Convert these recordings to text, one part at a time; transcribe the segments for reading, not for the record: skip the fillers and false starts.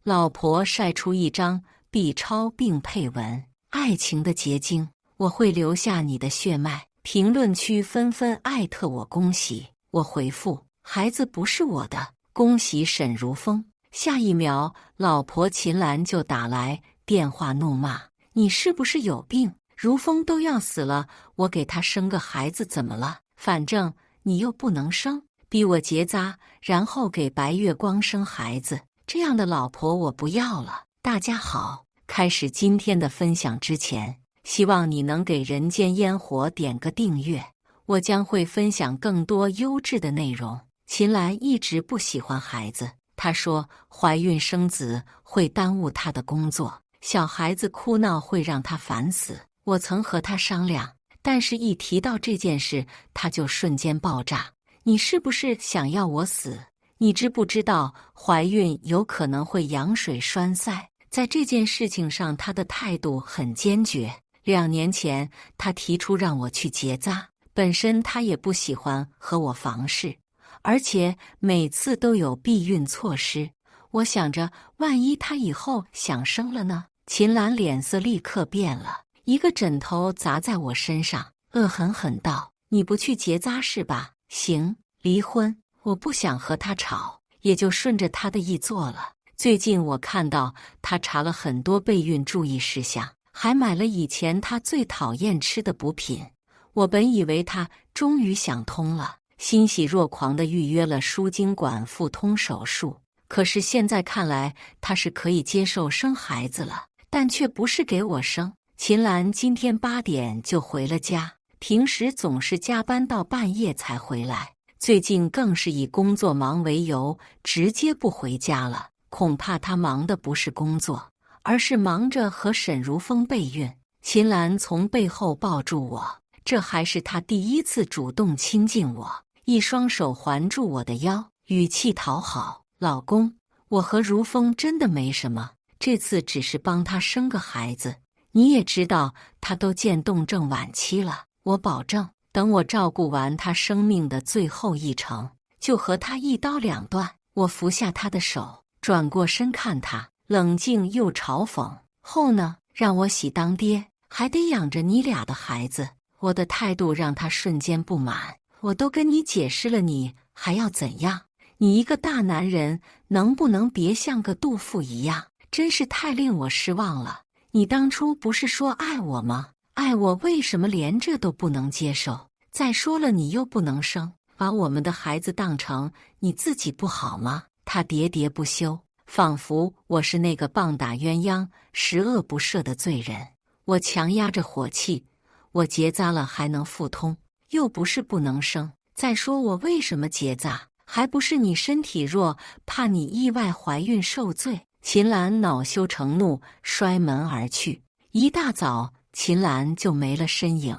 老婆晒出一张 B 超并配文：爱情的结晶，我会留下你的血脉。评论区纷纷艾特我恭喜，我回复：孩子不是我的，恭喜沈如风。下一秒，老婆秦岚就打来电话怒骂：你是不是有病？如风都要死了，我给他生个孩子怎么了？反正你又不能生，逼我结扎，然后给白月光生孩子，这样的老婆我不要了。大家好，开始今天的分享之前，希望你能给人间烟火点个订阅，我将会分享更多优质的内容。秦岚一直不喜欢孩子，她说怀孕生子会耽误她的工作，小孩子哭闹会让她烦死。我曾和她商量，但是一提到这件事，她就瞬间爆炸。你是不是想要我死？你知不知道怀孕有可能会羊水栓塞？在这件事情上，她的态度很坚决。2年前，她提出让我去结扎，本身她也不喜欢和我房事，而且每次都有避孕措施。我想着，万一她以后想生了呢？秦岚脸色立刻变了，一个枕头砸在我身上，恶狠狠道：你不去结扎是吧？行，离婚。我不想和他吵，也就顺着他的意做了。最近我看到他查了很多备孕注意事项，还买了以前他最讨厌吃的补品。我本以为他终于想通了，欣喜若狂地预约了输精管腹通手术。可是现在看来，他是可以接受生孩子了，但却不是给我生。秦岚今天8点就回了家，平时总是加班到半夜才回来，最近更是以工作忙为由，直接不回家了。恐怕他忙的不是工作，而是忙着和沈如风备孕。秦岚从背后抱住我，这还是他第一次主动亲近我，一双手环住我的腰，语气讨好：老公，我和如风真的没什么，这次只是帮他生个孩子。你也知道他都渐冻症晚期了，我保证等我照顾完他生命的最后一程，就和他一刀两断。我扶下他的手，转过身看他，冷静又嘲讽：后呢？让我喜当爹，还得养着你俩的孩子。我的态度让他瞬间不满，我都跟你解释了，你还要怎样？你一个大男人，能不能别像个杜甫一样？真是太令我失望了。你当初不是说爱我吗？爱我为什么连这都不能接受？再说了，你又不能生，把我们的孩子当成你自己不好吗？他喋喋不休，仿佛我是那个棒打鸳鸯、十恶不赦的罪人。我强压着火气，我结扎了还能复通，又不是不能生。再说我为什么结扎？还不是你身体弱，怕你意外怀孕受罪。秦岚恼羞成怒，摔门而去。一大早，秦岚就没了身影。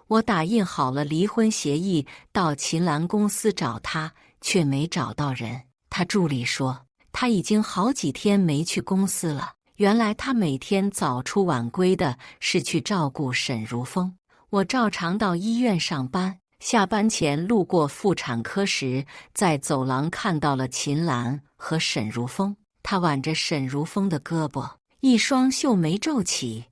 我打印好了离婚协议，到秦岚公司找她，却没找到人。她助理说，她已经好几天没去公司了。原来她每天早出晚归的是去照顾沈如风。我照常到医院上班，下班前路过妇产科时，在走廊看到了秦岚和沈如风。她挽着沈如风的胳膊，一双秀眉皱起。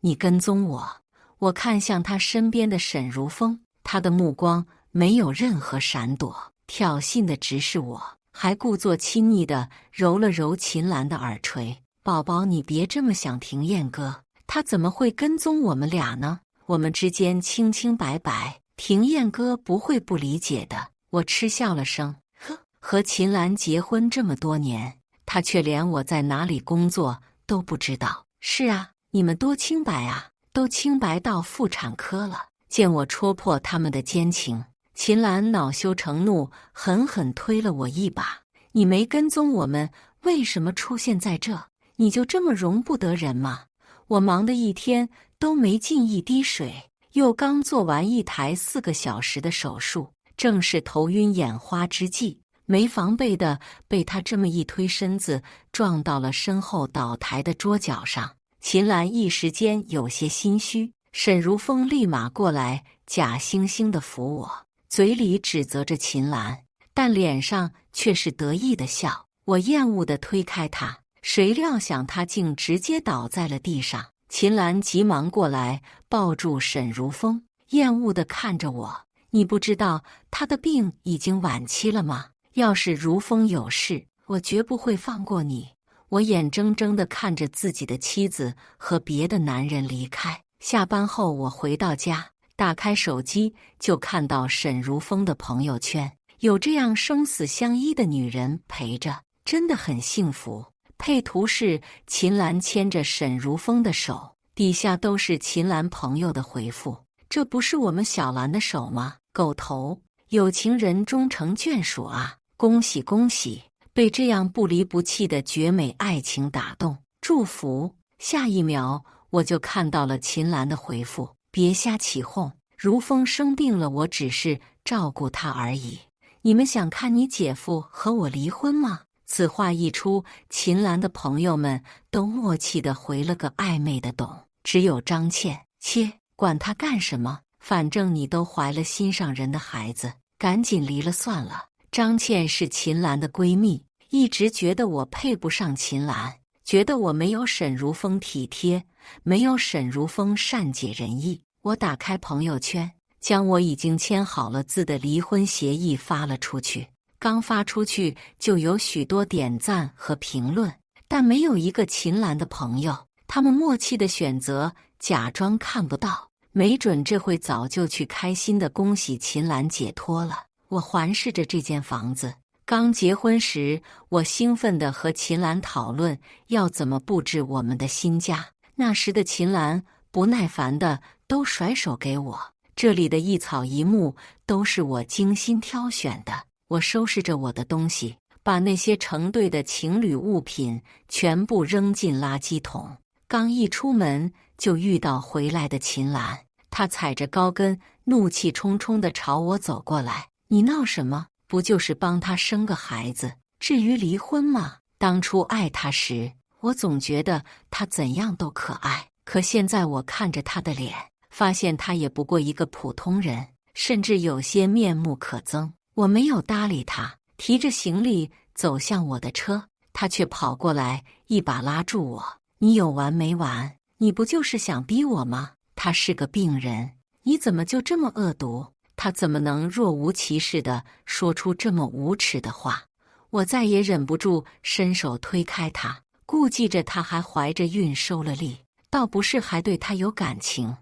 你跟踪我？我看向他身边的沈如风，他的目光没有任何闪躲，挑衅的直视我，还故作亲昵地揉了揉秦岚的耳垂。宝宝，你别这么想婷燕哥，他怎么会跟踪我们俩呢？我们之间清清白白，婷燕哥不会不理解的。我嗤笑了声，呵，和秦岚结婚这么多年，他却连我在哪里工作都不知道。是啊，你们多清白啊，都清白到妇产科了。见我戳破他们的奸情，秦岚恼羞成怒，狠狠推了我一把。你没跟踪我们，为什么出现在这？你就这么容不得人吗？我忙得一天都没进一滴水，又刚做完一台4个小时的手术，正是头晕眼花之际，没防备的被他这么一推，身子撞到了身后倒台的桌角上。秦岚一时间有些心虚，沈如风立马过来，假惺惺地扶我，嘴里指责着秦岚，但脸上却是得意的笑。我厌恶地推开他，谁料想他竟直接倒在了地上。秦岚急忙过来抱住沈如风，厌恶地看着我：“你不知道他的病已经晚期了吗？要是如风有事，我绝不会放过你。”我眼睁睁地看着自己的妻子和别的男人离开。下班后，我回到家，打开手机就看到沈如风的朋友圈，有这样生死相依的女人陪着，真的很幸福。配图是秦岚牵着沈如风的手，底下都是秦岚朋友的回复：“这不是我们小兰的手吗？狗头，有情人终成眷属啊！恭喜恭喜！”被这样不离不弃的绝美爱情打动，祝福。下一秒，我就看到了秦岚的回复：“别瞎起哄，如风生病了，我只是照顾他而已。你们想看你姐夫和我离婚吗？”此话一出，秦岚的朋友们都默契地回了个暧昧的懂，只有张倩：“切，管他干什么，反正你都怀了心上人的孩子，赶紧离了算了。”张倩是秦岚的闺蜜，一直觉得我配不上秦岚，觉得我没有沈如风体贴，没有沈如风善解人意。我打开朋友圈，将我已经签好了字的离婚协议发了出去。刚发出去就有许多点赞和评论，但没有一个秦岚的朋友。他们默契的选择假装看不到，没准这会早就去开心的恭喜秦岚解脱了。我环视着这间房子，刚结婚时，我兴奋地和秦岚讨论要怎么布置我们的新家。那时的秦岚不耐烦地都甩手给我，这里的一草一木都是我精心挑选的。我收拾着我的东西，把那些成对的情侣物品全部扔进垃圾桶。刚一出门，就遇到回来的秦岚，她踩着高跟，怒气冲冲地朝我走过来：“你闹什么？不就是帮他生个孩子，至于离婚吗？当初爱他时，我总觉得他怎样都可爱，可现在我看着他的脸，发现他也不过一个普通人，甚至有些面目可憎。”我没有搭理他，提着行李走向我的车，他却跑过来，一把拉住我：“你有完没完？你不就是想逼我吗？他是个病人，你怎么就这么恶毒？他怎么能若无其事地说出这么无耻的话？”我再也忍不住，伸手推开他，顾忌着他还怀着孕收了力，倒不是还对他有感情，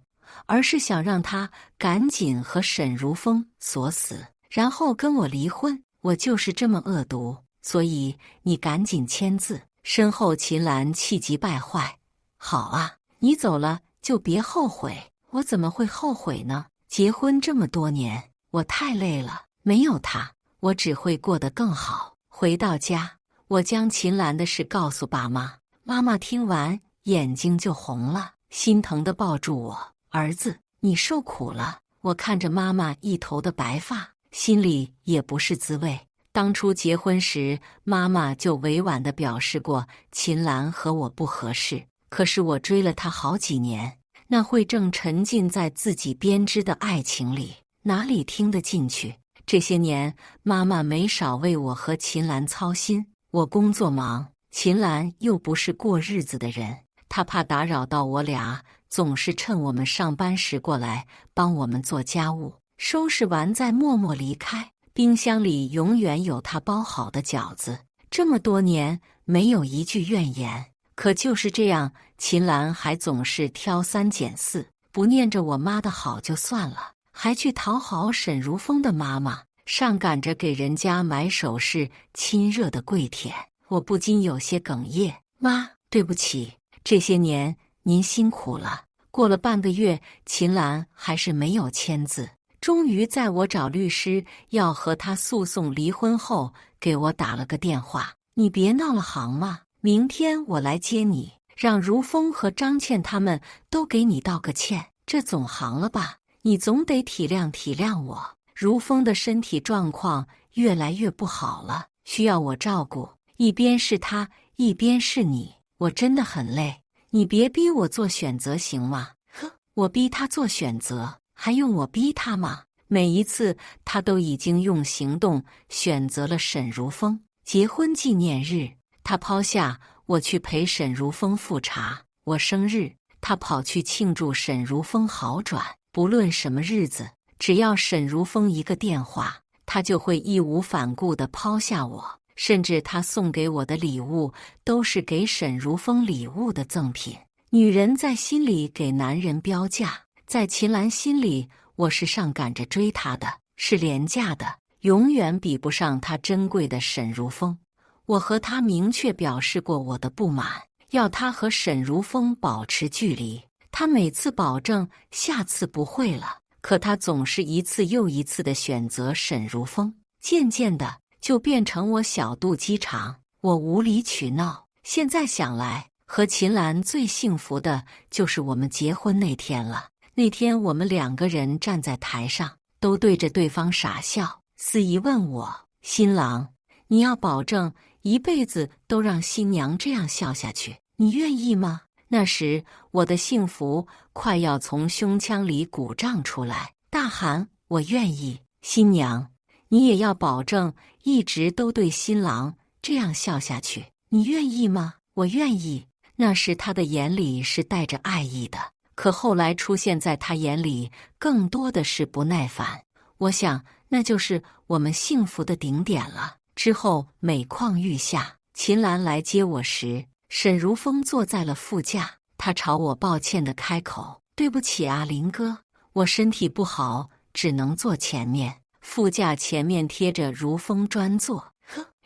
而是想让他赶紧和沈如风锁死，然后跟我离婚。我就是这么恶毒，所以你赶紧签字。身后秦岚气急败坏：“好啊，你走了就别后悔。”我怎么会后悔呢？结婚这么多年，我太累了，没有他，我只会过得更好。回到家，我将秦岚的事告诉爸妈，妈妈听完眼睛就红了，心疼地抱住我：“儿子，你受苦了。”我看着妈妈一头的白发，心里也不是滋味。当初结婚时，妈妈就委婉地表示过秦岚和我不合适，可是我追了她好几年，那会正沉浸在自己编织的爱情里，哪里听得进去？这些年，妈妈没少为我和秦岚操心。我工作忙，秦岚又不是过日子的人，她怕打扰到我俩，总是趁我们上班时过来帮我们做家务，收拾完再默默离开。冰箱里永远有她包好的饺子，这么多年没有一句怨言。可就是这样，秦岚还总是挑三拣四，不念着我妈的好就算了，还去讨好沈如风的妈妈，上赶着给人家买首饰、亲热的跪舔。我不禁有些哽咽：“妈，对不起，这些年您辛苦了。”过了半个月，秦岚还是没有签字。终于在我找律师要和他诉讼离婚后，给我打了个电话：“你别闹了行吗？明天我来接你，让如风和张倩他们都给你道个歉，这总行了吧？你总得体谅体谅我。如风的身体状况越来越不好了，需要我照顾，一边是他，一边是你，我真的很累。你别逼我做选择行吗？”呵，我逼他做选择，还用我逼他吗？每一次他都已经用行动选择了沈如风。结婚纪念日，他抛下我去陪沈如风复查，我生日，他跑去庆祝沈如风好转。不论什么日子，只要沈如风一个电话，他就会义无反顾地抛下我。甚至他送给我的礼物都是给沈如风礼物的赠品。女人在心里给男人标价，在秦岚心里，我是上赶着追她的，是廉价的，永远比不上她珍贵的沈如风。我和她明确表示过我的不满，要她和沈如风保持距离。她每次保证下次不会了，可她总是一次又一次地选择沈如风。渐渐的，就变成我小肚鸡肠，我无理取闹。现在想来，和秦岚最幸福的就是我们结婚那天了。那天我们2个人站在台上，都对着对方傻笑，司仪问我：新郎，你要保证一辈子都让新娘这样笑下去，你愿意吗？那时我的幸福快要从胸腔里鼓胀出来，大喊：我愿意。新娘，你也要保证一直都对新郎这样笑下去，你愿意吗？我愿意。那时他的眼里是带着爱意的，可后来出现在他眼里更多的是不耐烦。我想那就是我们幸福的顶点了。之后每况愈下，秦岚来接我时，沈如风坐在了副驾，他朝我抱歉地开口：对不起啊，林哥，我身体不好，只能坐前面。副驾前面贴着如风专座。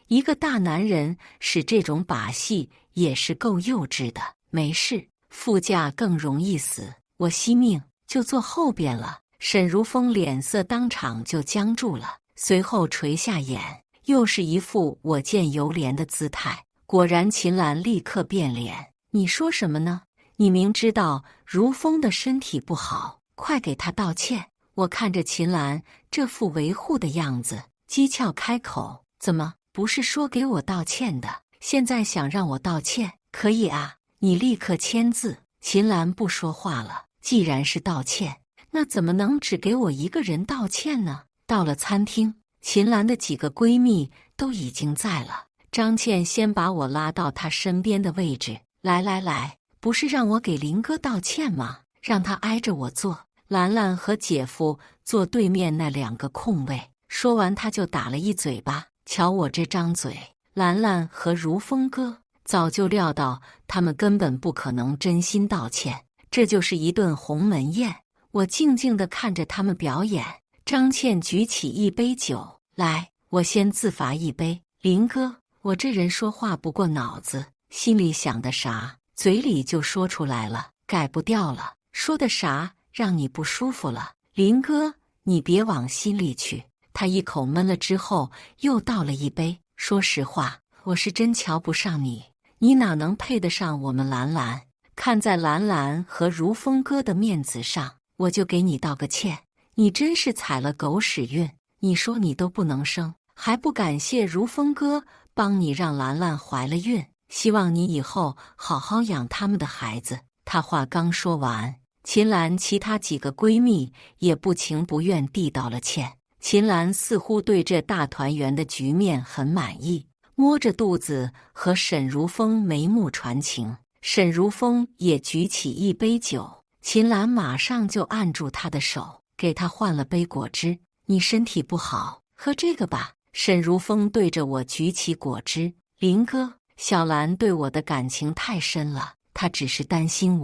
一个大男人使这种把戏也是够幼稚的。没事，副驾更容易死，我惜命就坐后边了。沈如风脸色当场就僵住了，随后垂下眼，又是一副我见犹怜的姿态。果然，秦岚立刻变脸：你说什么呢？你明知道如风的身体不好，快给他道歉。我看着秦岚这副维护的样子，讥诮开口：怎么不是说给我道歉的，现在想让我道歉？可以啊，你立刻签字。秦岚不说话了，既然是道歉，那怎么能只给我一个人道歉呢？到了餐厅，秦岚的几个闺蜜都已经在了。张倩先把我拉到她身边的位置，来，不是让我给林哥道歉吗？让他挨着我坐。兰兰和姐夫坐对面那2个空位。说完，他就打了一嘴巴。瞧我这张嘴！兰兰和如风哥早就料到他们根本不可能真心道歉，这就是一顿鸿门宴。我静静地看着他们表演。张倩举起一杯酒来，我先自罚一杯。林哥，我这人说话不过脑子，心里想的啥，嘴里就说出来了，改不掉了。说的啥让你不舒服了？林哥，你别往心里去。他一口闷了之后，又倒了一杯。说实话，我是真瞧不上你，你哪能配得上我们兰兰？看在兰兰和如风哥的面子上，我就给你道个歉。你真是踩了狗屎运！你说你都不能生，还不感谢如风哥帮你让兰兰怀了孕？希望你以后好好养他们的孩子。他话刚说完，秦岚其他几个闺蜜也不情不愿地道了歉。秦岚似乎对这大团圆的局面很满意，摸着肚子和沈如风眉目传情。沈如风也举起一杯酒，秦岚马上就按住他的手，给他换了杯果汁。你身体不好，喝这个吧。沈如风对着我举起果汁。林哥，小兰对我的感情太深了，她只是担心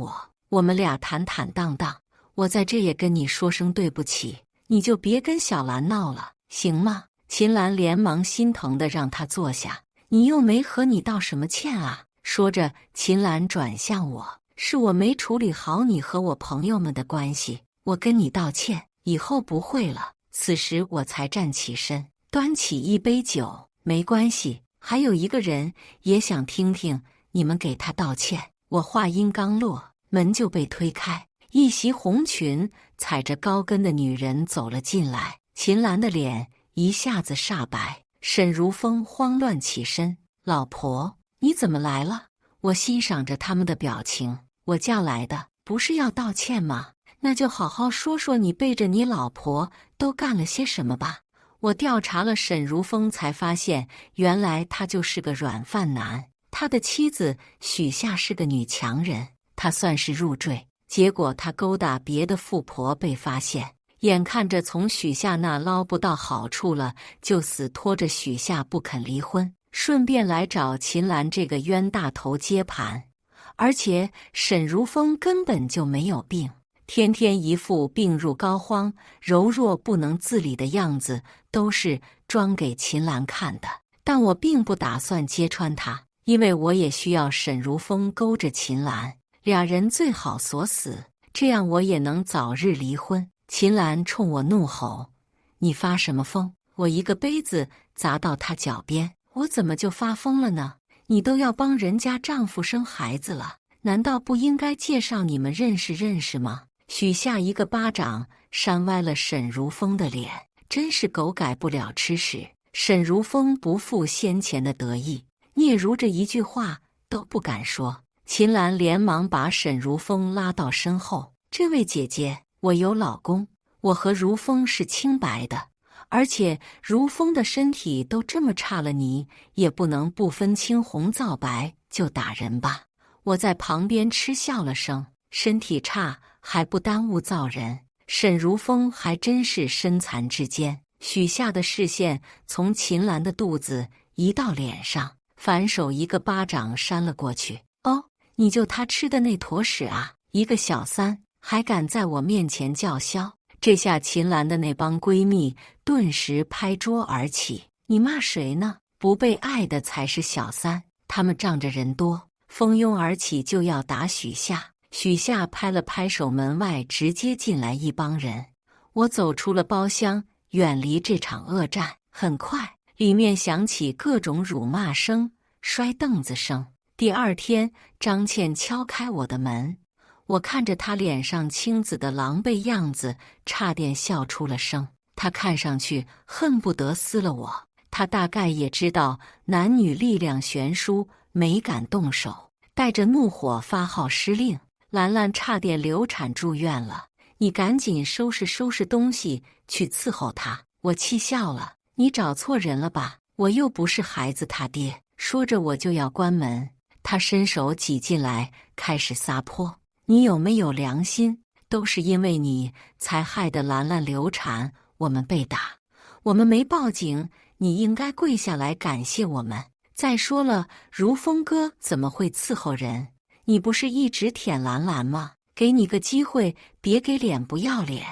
我们俩坦坦荡荡。我在这也跟你说声对不起，你就别跟小兰闹了，行吗？秦岚连忙心疼地让他坐下。你又没和你道什么歉啊？说着，秦岚转向我：是我没处理好你和我朋友们的关系，我跟你道歉，以后不会了。此时我才站起身，端起一杯酒。没关系，还有一个人也想听听你们给他道歉。我话音刚落，门就被推开，一袭红裙踩着高跟的女人走了进来。秦岚的脸一下子煞白，沈如风慌乱起身：老婆，你怎么来了？我欣赏着他们的表情，我叫来的不是要道歉吗？那就好好说说你背着你老婆都干了些什么吧。我调查了沈如风，才发现原来他就是个软饭男。他的妻子许夏是个女强人，他算是入赘，结果他勾搭别的富婆被发现，眼看着从许夏那捞不到好处了，就死拖着许夏不肯离婚，顺便来找秦岚这个冤大头接盘。而且沈如风根本就没有病，天天一副病入膏肓、柔弱不能自理的样子，都是装给秦岚看的。但我并不打算揭穿他，因为我也需要沈如风勾着秦岚，俩人最好锁死，这样我也能早日离婚。秦岚冲我怒吼：“你发什么疯？”我一个杯子砸到他脚边：“我怎么就发疯了呢？你都要帮人家丈夫生孩子了，难道不应该介绍你们认识认识吗？”许夏一个巴掌扇歪了沈如风的脸，真是狗改不了吃屎。沈如风不复先前的得意，嗫嚅着一句话都不敢说。秦岚连忙把沈如风拉到身后：“这位姐姐，我有老公，我和如风是清白的，而且如风的身体都这么差了，你也不能不分青红皂白就打人吧？”我在旁边嗤笑了声：“身体差还不耽误造人。”沈如风还真是身残志坚。许夏的视线从秦岚的肚子移到脸上，反手一个巴掌扇了过去：“哦，你就他吃的那坨屎啊！一个小三还敢在我面前叫嚣！”这下秦岚的那帮闺蜜顿时拍桌而起：“你骂谁呢？不被爱的才是小三！”他们仗着人多，蜂拥而起就要打许夏。许夏拍了拍手，门外直接进来一帮人。我走出了包厢，远离这场恶战。很快，里面响起各种辱骂声、摔凳子声。第二天，张倩敲开我的门，我看着她脸上青紫的狼狈样子，差点笑出了声。她看上去恨不得撕了我。她大概也知道男女力量悬殊，没敢动手，带着怒火发号施令。兰兰差点流产住院了，你赶紧收拾收拾东西去伺候她。我气笑了：“你找错人了吧？我又不是孩子他爹。”说着我就要关门，他伸手挤进来，开始撒泼：“你有没有良心？都是因为你才害得兰兰流产，我们被打，我们没报警，你应该跪下来感谢我们。再说了，如风哥怎么会伺候人？你不是一直舔兰兰吗？给你个机会，别给脸不要脸。”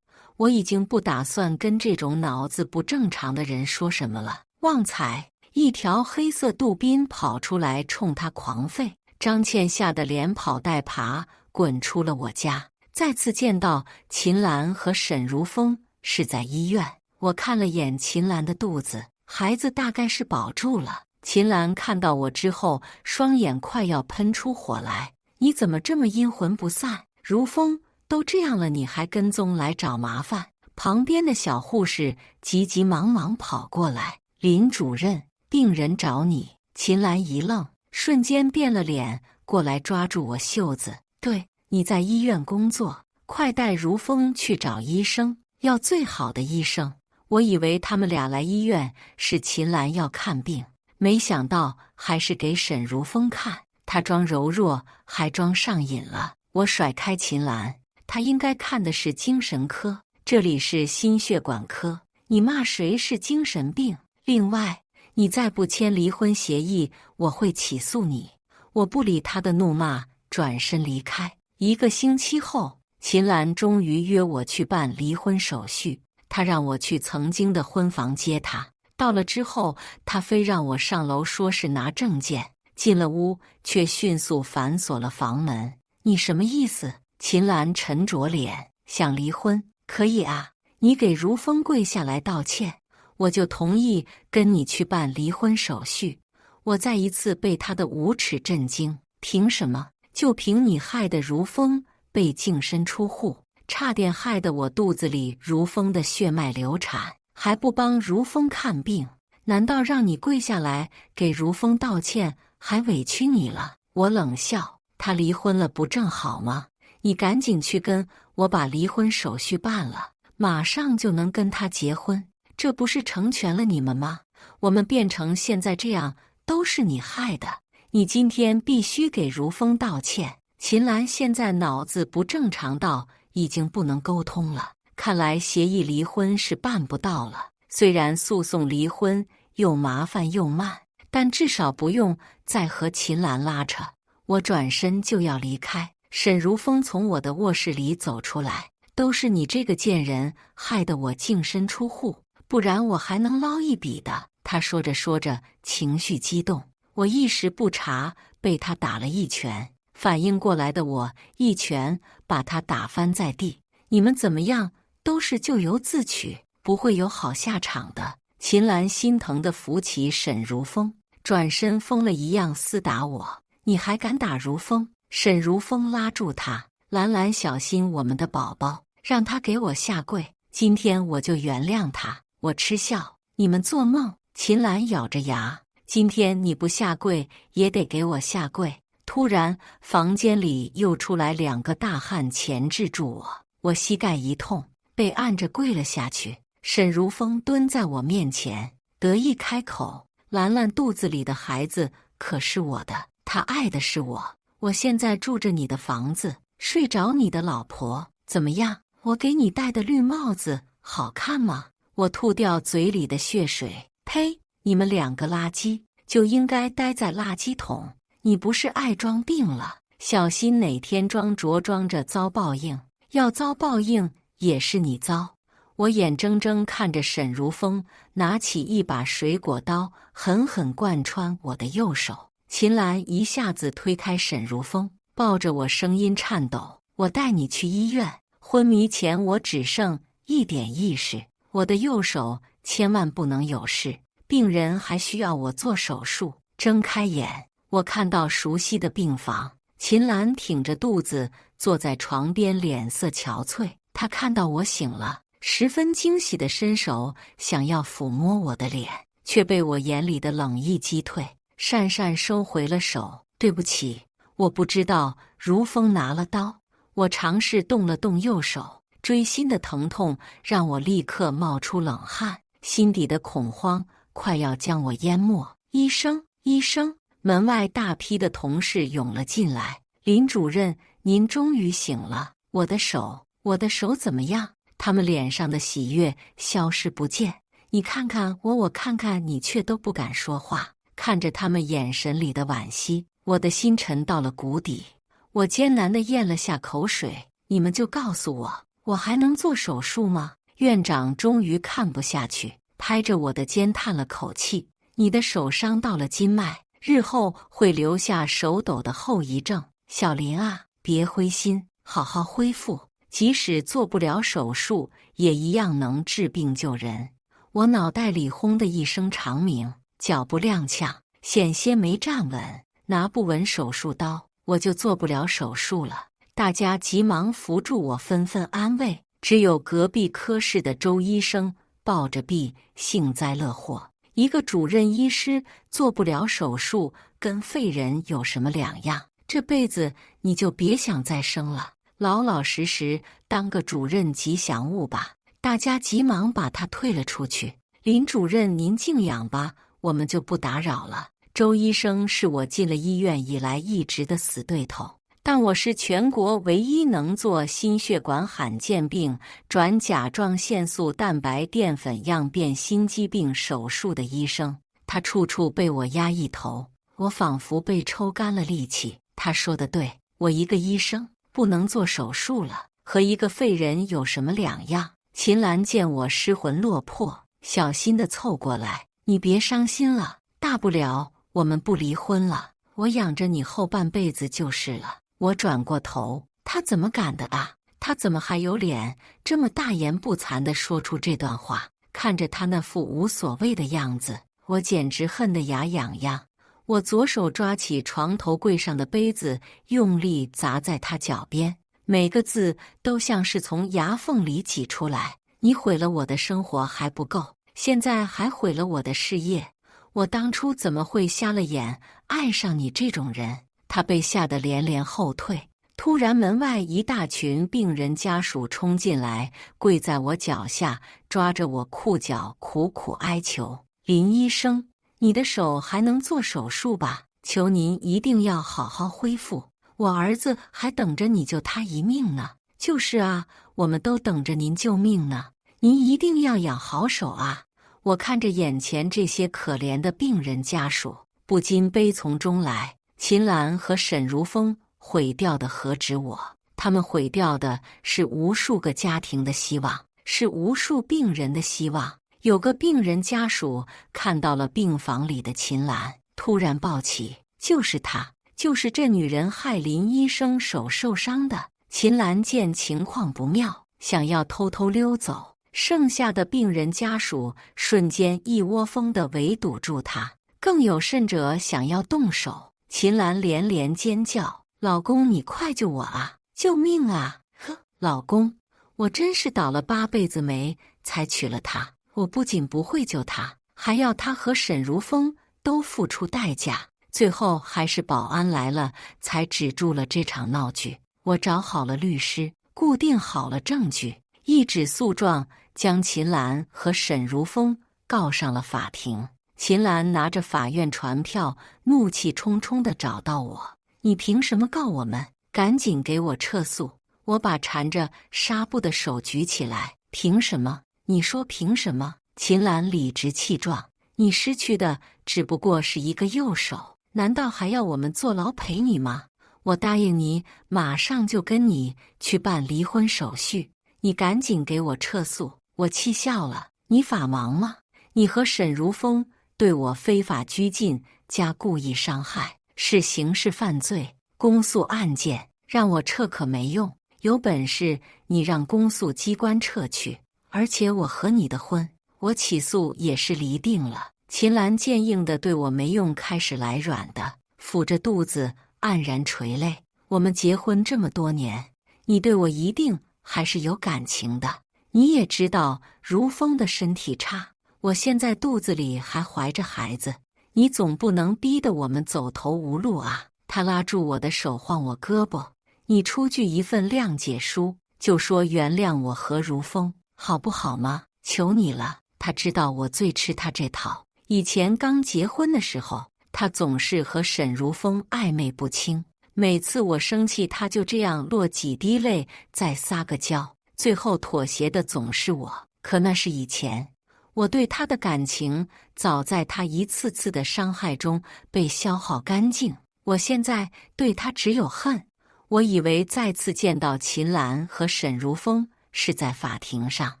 我已经不打算跟这种脑子不正常的人说什么了。旺财！一条黑色杜宾跑出来冲他狂吠，张倩吓得连跑带爬滚出了我家。再次见到秦岚和沈如风是在医院，我看了眼秦岚的肚子，孩子大概是保住了。秦岚看到我之后，双眼快要喷出火来：“你怎么这么阴魂不散？如风都这样了，你还跟踪来找麻烦？”旁边的小护士急急忙忙跑过来：“林主任，病人找你。”秦岚一愣，瞬间变了脸，过来抓住我袖子：“对，你在医院工作，快带如风去找医生，要最好的医生。”我以为他们俩来医院是秦岚要看病，没想到还是给沈如风看。他装柔弱，还装上瘾了。我甩开秦岚：“他应该看的是精神科，这里是心血管科，你骂谁是精神病？另外，你再不签离婚协议，我会起诉你。”我不理他的怒骂，转身离开。1个星期后，秦岚终于约我去办离婚手续。她让我去曾经的婚房接她。到了之后，她非让我上楼，说是拿证件。进了屋，却迅速反锁了房门。“你什么意思？”秦岚沉着脸：“想离婚可以啊，你给如风跪下来道歉，我就同意跟你去办离婚手续。”我再一次被他的无耻震惊。凭什么？就凭你害得如风被净身出户，差点害得我肚子里如风的血脉流产，还不帮如风看病？难道让你跪下来给如风道歉还委屈你了？我冷笑：“他离婚了不正好吗？你赶紧去跟我把离婚手续办了，马上就能跟他结婚，这不是成全了你们吗？我们变成现在这样都是你害的，你今天必须给如风道歉。秦岚现在脑子不正常到已经不能沟通了，看来协议离婚是办不到了。虽然诉讼离婚又麻烦又慢，但至少不用再和秦岚拉扯。我转身就要离开，沈如风从我的卧室里走出来，都是你这个贱人害得我净身出户，不然我还能捞一笔的。他说着说着情绪激动，我一时不察，被他打了一拳。反应过来的我一拳把他打翻在地。你们怎么样都是咎由自取，不会有好下场的。秦岚心疼地扶起沈如风，转身疯了一样厮打我。你还敢打如风？沈如风拉住他，兰兰小心我们的宝宝，让他给我下跪，今天我就原谅他。我嗤笑，你们做梦。秦岚咬着牙，今天你不下跪也得给我下跪。突然房间里又出来2个大汉钳制住我，我膝盖一痛，被按着跪了下去。沈如风蹲在我面前，得意开口，兰兰肚子里的孩子可是我的，她爱的是我。我现在住着你的房子，睡着你的老婆，怎么样？我给你戴的绿帽子好看吗？我吐掉嘴里的血水，呸！你们2个垃圾就应该待在垃圾桶。你不是爱装病了，小心哪天装着装着遭报应。要遭报应也是你遭。我眼睁睁看着沈如风拿起一把水果刀，狠狠贯穿我的右手。秦岚一下子推开沈如风，抱着我，声音颤抖：我带你去医院。昏迷前我只剩一点意识，我的右手千万不能有事，病人还需要我做手术。睁开眼，我看到熟悉的病房，秦岚挺着肚子坐在床边，脸色憔悴。她看到我醒了，十分惊喜地伸手想要抚摸我的脸，却被我眼里的冷意击退，讪讪收回了手。对不起，我不知道如风拿了刀。我尝试动了动右手，锥心的疼痛让我立刻冒出冷汗，心底的恐慌快要将我淹没。医生，医生！门外大批的同事涌了进来。林主任，您终于醒了。我的手怎么样？他们脸上的喜悦消失不见。你看看我，我看看你，却都不敢说话。看着他们眼神里的惋惜，我的心沉到了谷底。我艰难地咽了下口水。你们就告诉我，我还能做手术吗？院长终于看不下去，拍着我的肩叹了口气。你的手伤到了筋脉，日后会留下手抖的后遗症。小林啊，别灰心，好好恢复，即使做不了手术，也一样能治病救人。我脑袋里轰的一声长鸣，脚步踉跄，险些没站稳，拿不稳手术刀，我就做不了手术了。大家急忙扶住我，纷纷安慰。只有隔壁科室的周医生抱着臂幸灾乐祸。一个主任医师做不了手术，跟废人有什么两样？这辈子你就别想再生了，老老实实当个主任吉祥物吧。大家急忙把他推了出去。林主任，您静养吧，我们就不打扰了。周医生是我进了医院以来一直的死对头，但我是全国唯一能做心血管罕见病转甲状腺素蛋白淀粉样变心肌病手术的医生。他处处被我压一头，我仿佛被抽干了力气。他说的对，我一个医生不能做手术了，和一个废人有什么两样？秦岚见我失魂落魄，小心地凑过来，你别伤心了，大不了我们不离婚了，我养着你后半辈子就是了。我转过头，他怎么敢的啊？他怎么还有脸这么大言不惭地说出这段话？看着他那副无所谓的样子，我简直恨得牙痒痒。我左手抓起床头柜上的杯子，用力砸在他脚边，每个字都像是从牙缝里挤出来。你毁了我的生活还不够，现在还毁了我的事业。我当初怎么会瞎了眼爱上你这种人？他被吓得连连后退。突然门外一大群病人家属冲进来，跪在我脚下，抓着我裤脚苦苦哀求。林医生，你的手还能做手术吧？求您一定要好好恢复，我儿子还等着你救他一命呢。就是啊，我们都等着您救命呢，您一定要养好手啊。我看着眼前这些可怜的病人家属，不禁悲从中来。秦岚和沈如风毁掉的何止我，他们毁掉的是无数个家庭的希望，是无数病人的希望。有个病人家属看到了病房里的秦岚，突然抱起，就是她，就是这女人害林医生手受伤的。秦岚见情况不妙，想要偷偷溜走，剩下的病人家属瞬间一窝蜂地围堵住她，更有甚者想要动手。秦岚连连尖叫：“老公，你快救我啊！救命啊！呵，老公，我真是倒了8辈子霉才娶了她。我不仅不会救她，还要她和沈如风都付出代价。最后还是保安来了，才止住了这场闹剧。我找好了律师，固定好了证据，一纸诉状将秦岚和沈如风告上了法庭。秦岚拿着法院传票，怒气冲冲地找到我：“你凭什么告我们？赶紧给我撤诉！”我把缠着纱布的手举起来：“凭什么？你说凭什么？”秦岚理直气壮：“你失去的只不过是一个右手，难道还要我们坐牢赔你吗？我答应你，马上就跟你去办离婚手续，你赶紧给我撤诉！”我气笑了：“你法盲吗？你和沈如风对我非法拘禁加故意伤害是刑事犯罪，公诉案件让我撤可没用，有本事你让公诉机关撤去。而且我和你的婚，我起诉也是离定了。”秦岚坚硬的对我没用开始来软的，抚着肚子黯然垂泪：“我们结婚这么多年，你对我一定还是有感情的。你也知道如风的身体差，我现在肚子里还怀着孩子，你总不能逼得我们走投无路啊。”他拉住我的手，晃我胳膊：“你出具一份谅解书，就说原谅我和如风，好不好吗？求你了。”他知道我最吃他这套。以前刚结婚的时候，他总是和沈如风暧昧不清，每次我生气，他就这样落几滴泪，再撒个娇，最后妥协的总是我。可那是以前，我对他的感情早在他一次次的伤害中被消耗干净。我现在对他只有恨。我以为再次见到秦岚和沈如风是在法庭上，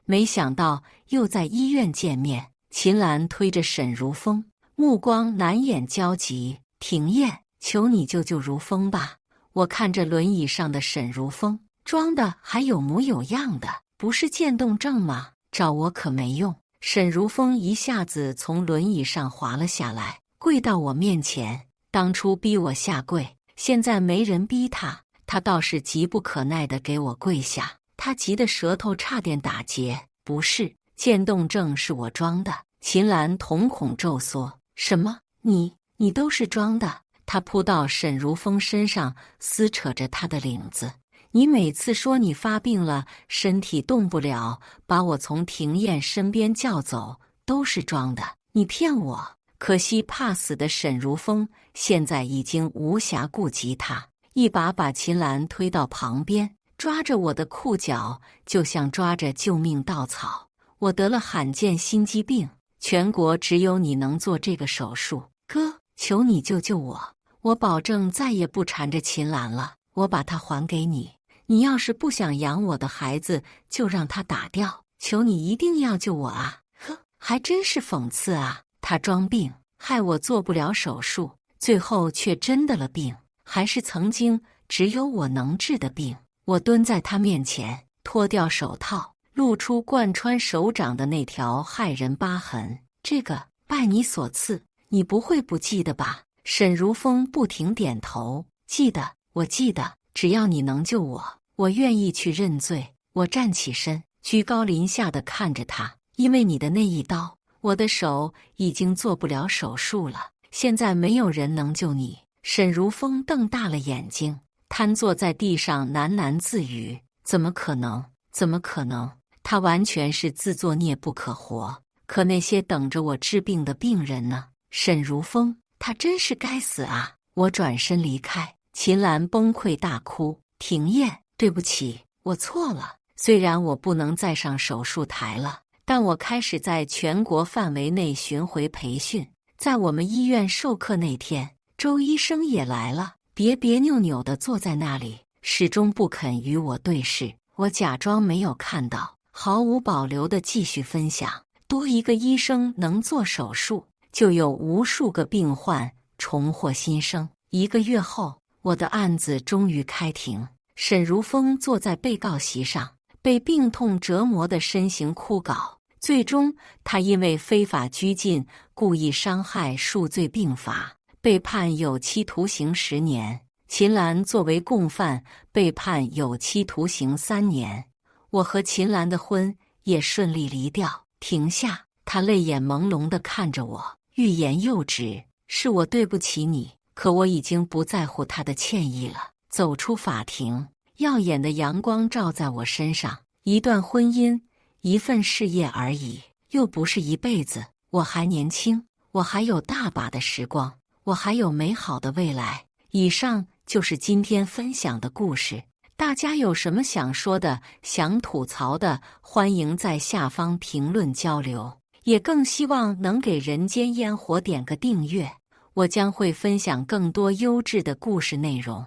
没想到又在医院见面。秦岚推着沈如风，目光难掩焦急：“庭燕，求你救救如风吧！”我看着轮椅上的沈如风，装的还有模有样的，不是渐冻症吗？找我可没用。沈如风一下子从轮椅上滑了下来，跪到我面前：“当初逼我下跪，现在没人逼他，他倒是急不可耐地给我跪下。”他急得舌头差点打结：“不是，渐冻症是我装的。”秦岚瞳孔骤缩：“什么？你都是装的？”他扑到沈如风身上，撕扯着他的领子：“你每次说你发病了，身体动不了，把我从庭燕身边叫走，都是装的，你骗我！”可惜怕死的沈如风现在已经无暇顾及他，一把把秦岚推到旁边，抓着我的裤脚，就像抓着救命稻草：“我得了罕见心肌病，全国只有你能做这个手术，哥，求你救救我！我保证再也不缠着秦岚了，我把她还给你。你要是不想养我的孩子，就让他打掉，求你一定要救我啊！”呵，还真是讽刺啊！他装病，害我做不了手术，最后却真的了病，还是曾经只有我能治的病。我蹲在他面前，脱掉手套，露出贯穿手掌的那条骇人疤痕：“这个拜你所赐，你不会不记得吧？”沈如风不停点头：“记得，我记得，只要你能救我，我愿意去认罪。”我站起身，居高临下地看着他：“因为你的那一刀，我的手已经做不了手术了，现在没有人能救你。”沈如风瞪大了眼睛，瘫坐在地上喃喃自语：“怎么可能？怎么可能？他完全是自作孽不可活。可那些等着我治病的病人呢？”沈如风，他真是该死啊！我转身离开，秦岚崩溃大哭。廷燕，对不起，我错了。虽然我不能再上手术台了，但我开始在全国范围内巡回培训。在我们医院授课那天，周医生也来了，别扭扭地坐在那里，始终不肯与我对视。我假装没有看到，毫无保留地继续分享。多一个医生能做手术，就有无数个病患重获新生。1个月后，我的案子终于开庭。沈如风坐在被告席上，被病痛折磨的身形枯槁。最终，他因为非法拘禁、故意伤害数罪并罚，被判有期徒刑10年。秦岚作为共犯，被判有期徒刑3年。我和秦岚的婚也顺利离掉。停下，他泪眼朦胧地看着我，欲言又止。是我对不起你，可我已经不在乎他的歉意了。走出法庭，耀眼的阳光照在我身上。一段婚姻，一份事业而已，又不是一辈子。我还年轻，我还有大把的时光，我还有美好的未来。以上就是今天分享的故事。大家有什么想说的、想吐槽的，欢迎在下方评论交流。也更希望能给人间烟火点个订阅，我将会分享更多优质的故事内容。